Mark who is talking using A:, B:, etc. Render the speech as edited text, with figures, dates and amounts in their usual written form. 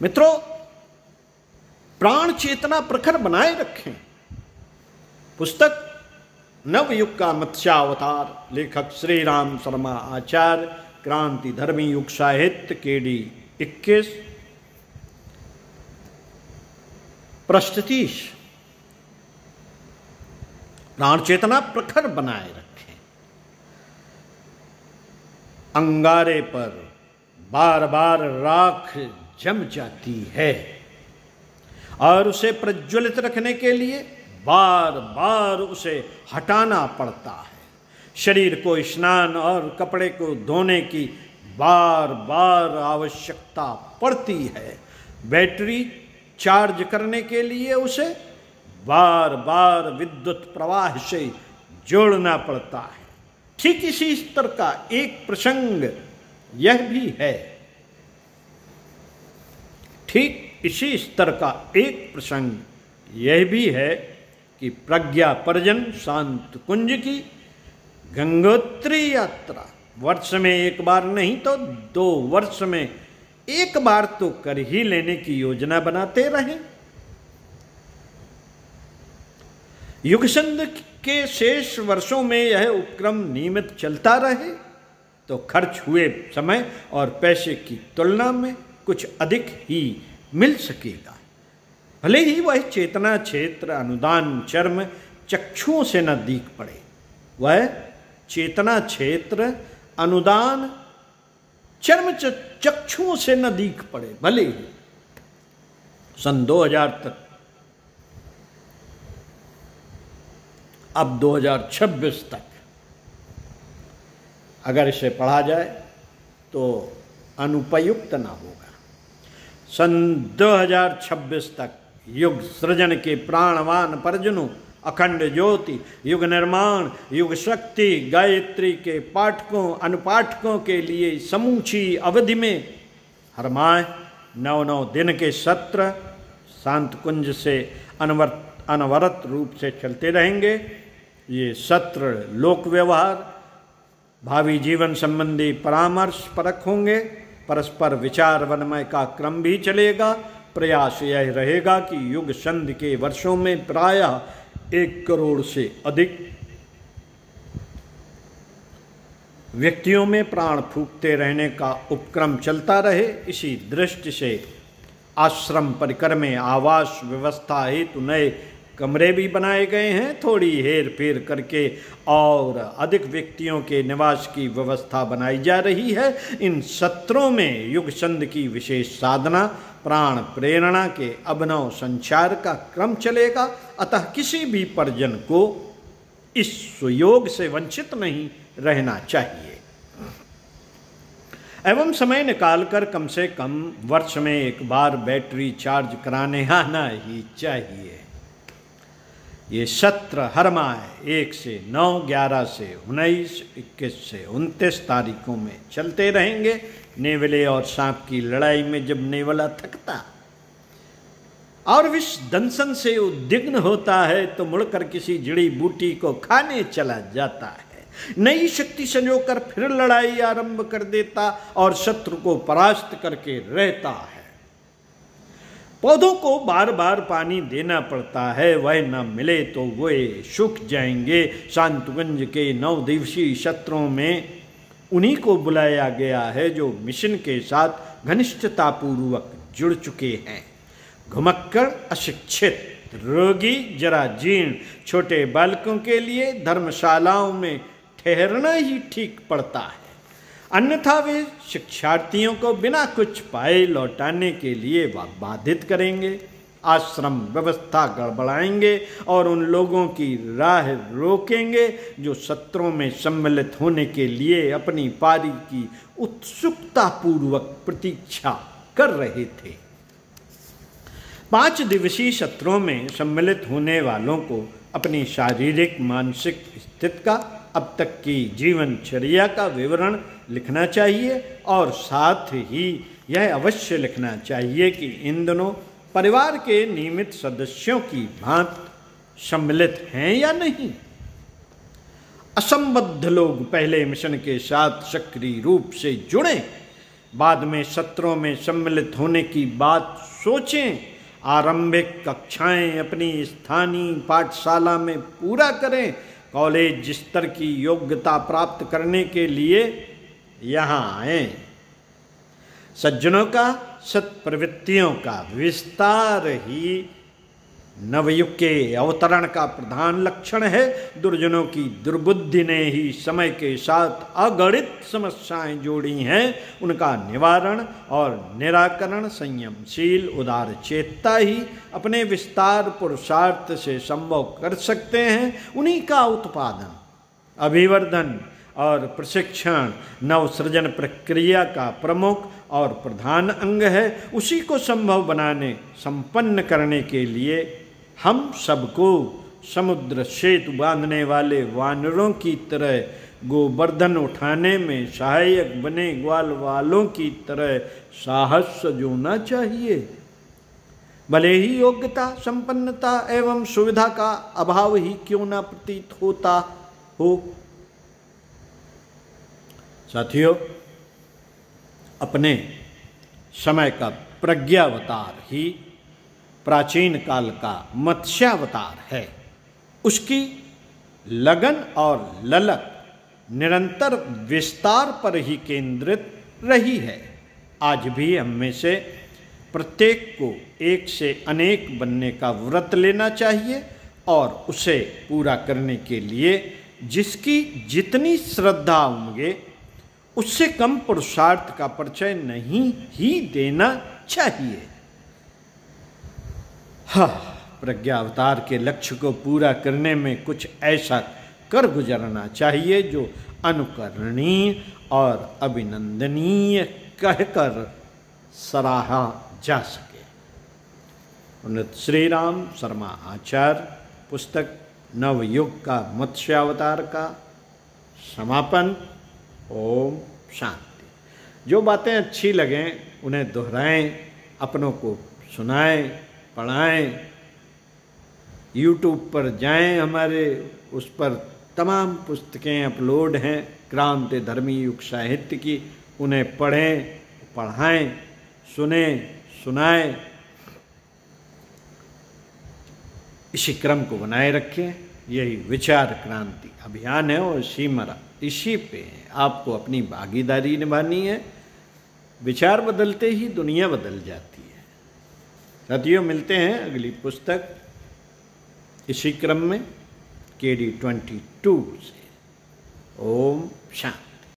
A: मित्रों, प्राण चेतना प्रखर बनाए रखें। पुस्तक नवयुग का मत्स्यावतार, लेखक श्री राम शर्मा आचार्य, क्रांति धर्मी युग साहित्य, केडी 21, प्रस्तुति। प्राण चेतना प्रखर बनाए रखें। अंगारे पर बार बार राख जम जाती है और उसे प्रज्वलित रखने के लिए बार बार उसे हटाना पड़ता है। शरीर को स्नान और कपड़े को धोने की बार बार आवश्यकता पड़ती है। बैटरी चार्ज करने के लिए उसे बार बार विद्युत प्रवाह से जोड़ना पड़ता है। ठीक इसी स्तर का एक प्रसंग यह भी है। ठीक इसी स्तर का एक प्रसंग यह भी है कि प्रज्ञा परिजन शांत कुंज की गंगोत्री यात्रा वर्ष में एक बार नहीं तो 2 वर्ष में एक बार तो कर ही लेने की योजना बनाते रहें। युगसंध के शेष वर्षों में यह उपक्रम नियमित चलता रहे तो खर्च हुए समय और पैसे की तुलना में कुछ अधिक ही मिल सकेगा। भले ही वह चेतना क्षेत्र अनुदान चर्म चक्षुओं से न दीख पड़े। वह चेतना क्षेत्र अनुदान चर्म चक्षुओं से न दीख पड़े। भले ही सन 2000 तक, अब 2026 तक अगर इसे पढ़ा जाए तो अनुपयुक्त न होगा। सन 2026 तक युग सृजन के प्राणवान परिजनों, अखंड ज्योति, युग निर्माण, युग शक्ति गायत्री के पाठकों अनुपाठकों के लिए समूची अवधि में हर माह 9 दिन के सत्र शांत कुंज से अनवरत रूप से चलते रहेंगे। ये सत्र लोक व्यवहार, भावी जीवन संबंधी परामर्श परख होंगे। परस्पर विचार विनिमय का क्रम भी चलेगा। प्रयास यह रहेगा कि युग संधि के वर्षों में प्रायः 1 करोड़ से अधिक व्यक्तियों में प्राण फूंकते रहने का उपक्रम चलता रहे। इसी दृष्टि से आश्रम परिकर में आवास व्यवस्था हेतु नए कमरे भी बनाए गए हैं। थोड़ी हेर फेर करके और अधिक व्यक्तियों के निवास की व्यवस्था बनाई जा रही है। इन सत्रों में युग संध की विशेष साधना, प्राण प्रेरणा के अभिनव संचार का क्रम चलेगा। अतः किसी भी परिजन को इस सुयोग से वंचित नहीं रहना चाहिए एवं समय निकालकर कम से कम वर्ष में एक बार बैटरी चार्ज कराने आना ही चाहिए। ये सत्र हर माह 1 से 9, 11 से 19, 21 से 29 तारीखों में चलते रहेंगे। नेवले और सांप की लड़ाई में जब नेवला थकता और विष दंशन से उद्विग्न होता है तो मुड़कर किसी जड़ी बूटी को खाने चला जाता है। नई शक्ति संजोकर फिर लड़ाई आरंभ कर देता और शत्रु को परास्त करके रहता है। पौधों को बार बार पानी देना पड़ता है, वह न मिले तो वे सूख जाएंगे। शांतकुंज के 9 दिवसीय सत्रों में उन्हीं को बुलाया गया है जो मिशन के साथ घनिष्ठतापूर्वक जुड़ चुके हैं। घुमक्कड़, अशिक्षित, रोगी, जरा जीर्ण छोटे बालकों के लिए धर्मशालाओं में ठहरना ही ठीक पड़ता है। अन्यथा वे शिक्षार्थियों को बिना कुछ पाए लौटाने के लिए बाधित करेंगे, आश्रम व्यवस्था गड़बड़ाएंगे और उन लोगों की राह रोकेंगे जो सत्रों में सम्मिलित होने के लिए अपनी पारी की उत्सुकता पूर्वक प्रतीक्षा कर रहे थे। 5 दिवसीय सत्रों में सम्मिलित होने वालों को अपनी शारीरिक मानसिक स्थिति का, अब तक की जीवनचर्या का विवरण लिखना चाहिए और साथ ही यह अवश्य लिखना चाहिए कि इन दिनों परिवार के नियमित सदस्यों की भांति सम्मिलित हैं या नहीं। असंबद्ध लोग पहले मिशन के साथ सक्रिय रूप से जुड़ें बाद में सत्रों में सम्मिलित होने की बात सोचें। आरंभिक कक्षाएं अपनी स्थानीय पाठशाला में पूरा करें। कॉलेज स्तर की योग्यता प्राप्त करने के लिए यहाँ आएं। सज्जनों का सत्प्रवृत्तियों का विस्तार ही नवयुग के अवतरण का प्रधान लक्षण है। दुर्जनों की दुर्बुद्धि ने ही समय के साथ अगणित समस्याएं जोड़ी हैं। उनका निवारण और निराकरण संयमशील उदार चेतता ही अपने विस्तार पुरुषार्थ से संभव कर सकते हैं। उन्हीं का उत्पादन, अभिवर्धन और प्रशिक्षण नवसृजन प्रक्रिया का प्रमुख और प्रधान अंग है। उसी को संभव बनाने, संपन्न करने के लिए हम सबको समुद्र सेतु बांधने वाले वानरों की तरह गोवर्धन उठाने में सहायक बने ग्वाल वालों की तरह साहस सजोना चाहिए। भले ही योग्यता, संपन्नता एवं सुविधा का अभाव ही क्यों न प्रतीत होता हो। साथियों, अपने समय का प्रज्ञावतार ही प्राचीन काल का मत्स्यावतार है। उसकी लगन और ललक निरंतर विस्तार पर ही केंद्रित रही है। आज भी हम में से प्रत्येक को एक से अनेक बनने का व्रत लेना चाहिए और उसे पूरा करने के लिए जिसकी जितनी श्रद्धा उमगे उससे कम पुरुषार्थ का परिचय नहीं ही देना चाहिए। हाँ, प्रज्ञा अवतार के लक्ष्य को पूरा करने में कुछ ऐसा कर गुजरना चाहिए जो अनुकरणीय और अभिनंदनीय कहकर सराहा जा सके। पंडित श्री राम शर्मा आचार्य, पुस्तक नवयुग का मत्स्यावतार का समापन। ओम शांति। जो बातें अच्छी लगें उन्हें दोहराएं, अपनों को सुनाएं, पढ़ाएं। YouTube पर जाएं, हमारे उस पर तमाम पुस्तकें अपलोड हैं क्रांति धर्मी युग साहित्य की। उन्हें पढ़ें, पढ़ाएं, सुने, सुनाएं। इसी क्रम को बनाए रखें। यही विचार क्रांति अभियान है और इसी पे आपको अपनी भागीदारी निभानी है। विचार बदलते ही दुनिया बदल जाती है। साथियों, मिलते हैं अगली पुस्तक इसी क्रम में KD 22 से। ओम शांति।